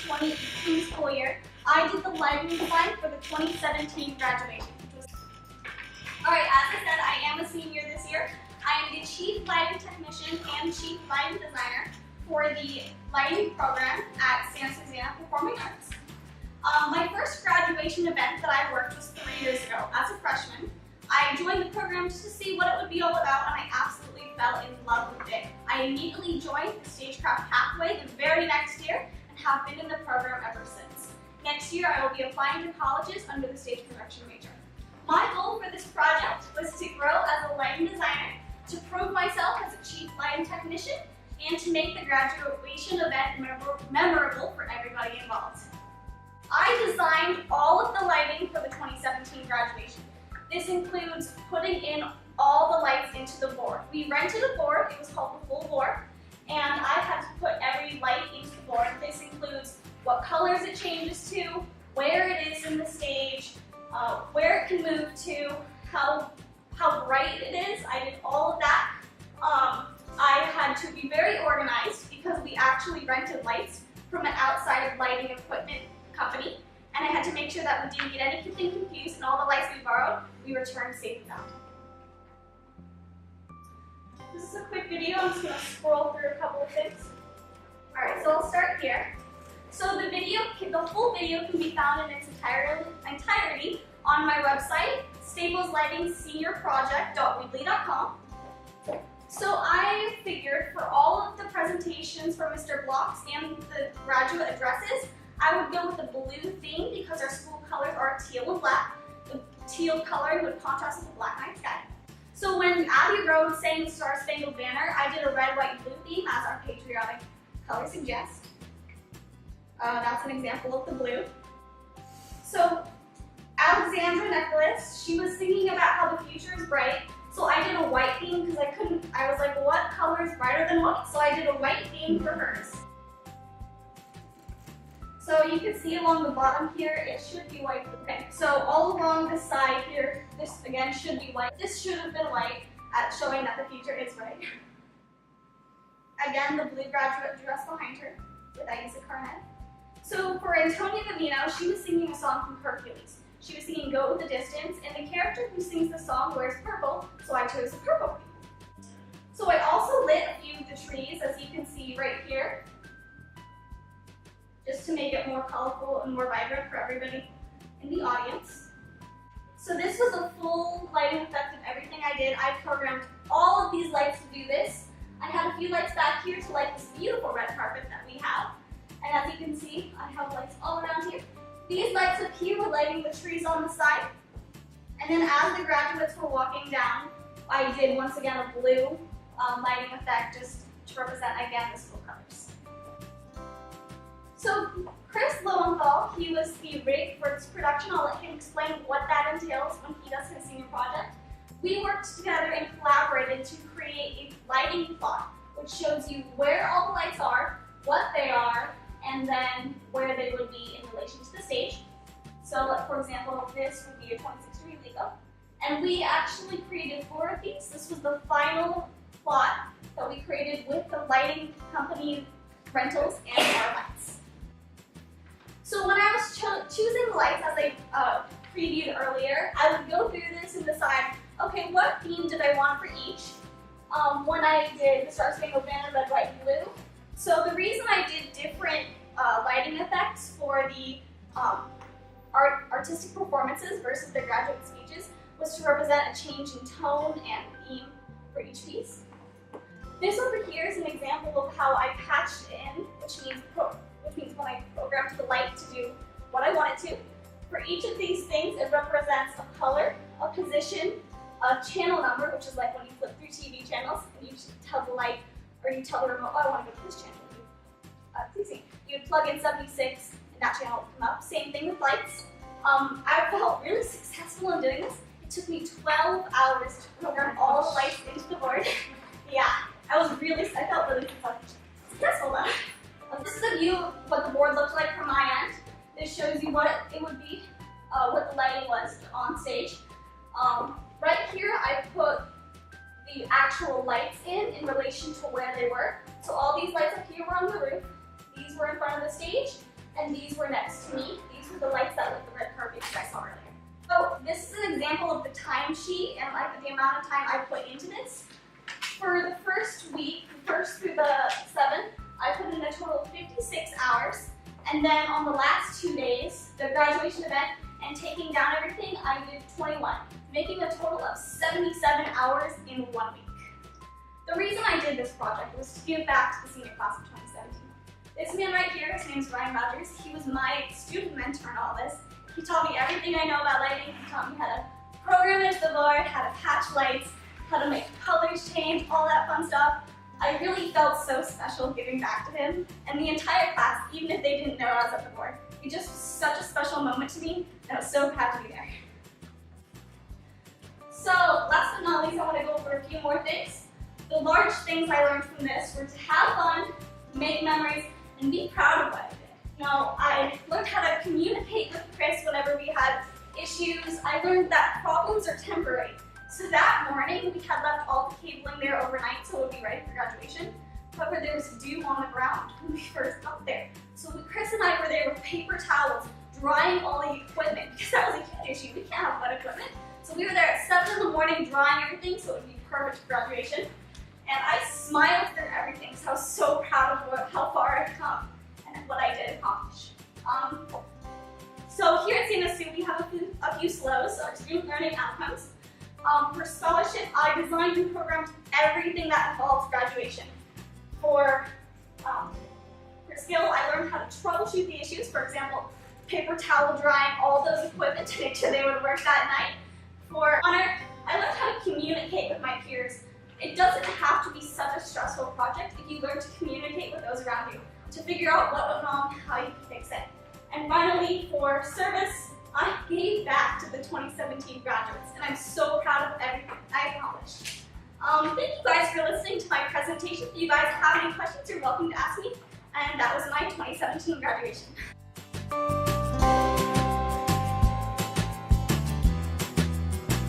2018 school year, I did the lighting design for the 2017 graduation. Alright, as I said, I am a senior this year. I am the Chief Lighting Technician and Chief Lighting Designer for the lighting program at Santa Susana Performing Arts. My first graduation event that I worked was 3 years ago as a freshman. I joined the program just to see what it would be all about, and I absolutely fell in love with it. I immediately joined the Stagecraft Pathway the very next year and have been in the program ever since. Next year, I will be applying to colleges under the stage production major. My goal for this project was to grow as a lighting designer, to prove myself as a chief lighting technician, and to make the graduation event memorable for everybody involved. I designed all of the lighting for the 2017 graduation. This includes putting in all the lights into the board. We rented a board, it was called the full board, and I had to put every light into the board. This includes what colors it changes to, where it is in the stage, where it can move to, how bright it is. I did all of that. I had to be very organized because we actually rented lights from an outside lighting equipment company, and I had to make sure that we didn't get anything confused, and all the lights we borrowed, we returned safe and sound. This is a quick video. I'm just going to scroll through a couple of things. Alright, so I'll start here. So the full video can be found in its entirety on my website, stapleslightingseniorproject.weebly.com. So I figured for all of the presentations for Mr. Blocks and the graduate addresses, I would go with the blue theme because our school colors are teal and black. The teal coloring would contrast with the black night sky. So when Abbey Road sang the Star Spangled Banner, I did a red, white, and blue theme as our patriotic color suggests. That's an example of the blue. So Alexandra Nicholas, she was singing about how the future is bright. So I did a white theme because I was like, what color is brighter than white? So I did a white theme for hers. So you can see along the bottom here, it should be white. Okay, so all along this side here, this again should be white. This should have been white, showing that the future is bright. Again, the blue graduate dress behind her with Aisa Carnet. So for Antonia Vivino, she was singing a song from Hercules. She was singing Go the Distance, and the character who sings the song wears purple, so I chose the purple. So I also lit a few of the trees, as you can see right here, just to make it more colorful and more vibrant for everybody in the audience. So this was a full lighting effect of everything I did. I programmed all of these lights to do this. I had a few lights back here to light this beautiful red carpet that we have. And as you can see, I have lights all around here. These lights up here were lighting the trees on the side. And then as the graduates were walking down, I did once again a blue lighting effect just to represent again the school colors. So Chris Lowenthal, he was the rig for this production. I'll let him explain what that entails when he does his senior project. We worked together and collaborated to create a lighting plot, which shows you where all the lights are, what they are, and then where they would be in relation to the stage. So like, for example, this would be a 26-degree Lego. And we actually created 4 of these. This was the final plot that we created with the lighting company rentals and our lights. So when I was choosing the lights, as I previewed earlier, I would go through this and decide, okay, what theme did I want for each? When I did the Star Spangled Banner, red, white, and blue. So the reason I did different lighting effects for the artistic performances versus the graduate speeches was to represent a change in tone and theme for each piece. This over here is an example of how I patched in, which means when I programmed the light to do what I want it to. For each of these things, it represents a color, a position, a channel number, which is like when you flip through TV channels and you tell the light, or you tell the remote, oh, I want to go to this channel. Please see. You would plug in 76 and that channel would come up. Same thing with lights. I felt really successful in doing this. It took me 12 hours to program all the lights into the board. Yeah, I felt really successful though. This is a view of what the board looks like from my end. This shows you what it would be, what the lighting was on stage. Right here, I put the actual lights in relation to where they were. So all these lights up here were on the roof. These were in front of the stage. and these were next to me. These were the lights that lit the red carpet you guys saw earlier. So this is an example of the timesheet and like the amount of time I put into this. For the first week, the first through the 7th, I put in a total of 56 hours. And then on the last 2 days, the graduation event and taking down everything, I did 21, making a total of 77 hours in 1 week. The reason I did this project was to give back to the senior class of 2017. This man right here, his name is Ryan Rogers. He was my student mentor in all this. He taught me everything I know about lighting. He taught me how to program into the board, how to patch lights, how to make colors change, all that fun stuff. I really felt so special giving back to him, and the entire class, even if they didn't know I was at the board. It just was such a special moment to me, and I was so proud to be there. So, last but not least, I want to go over a few more things. The large things I learned from this were to have fun, make memories, and be proud of what I did. I learned how to communicate with Chris whenever we had issues. I learned that problems are temporary. So that morning, we had left all the cabling there overnight so it would be ready for graduation. However, there was dew on the ground when we first got there. So Chris and I were there with paper towels, drying all the equipment, because that was a huge issue. We can't have wet equipment. So we were there at 7 in the morning drying everything so it would be perfect for graduation. And I smiled through everything because I was so proud of how far I've come and what I did accomplish. So here at CNSU, we have a few SLOs, our student learning outcomes. For scholarship, I designed and programmed everything that involves graduation. For skill, I learned how to troubleshoot the issues. For example, paper towel drying all those equipment to make sure they would work that night. For honor, I learned how to communicate with my peers. It doesn't have to be such a stressful project if you learn to communicate with those around you, to figure out what went wrong, how you can fix it. And finally, for service, I gave back to the 2017 graduates, and I'm so proud of everything I accomplished. Thank you guys for listening to my presentation. If you guys have any questions, you're welcome to ask me. And that was my 2017 graduation.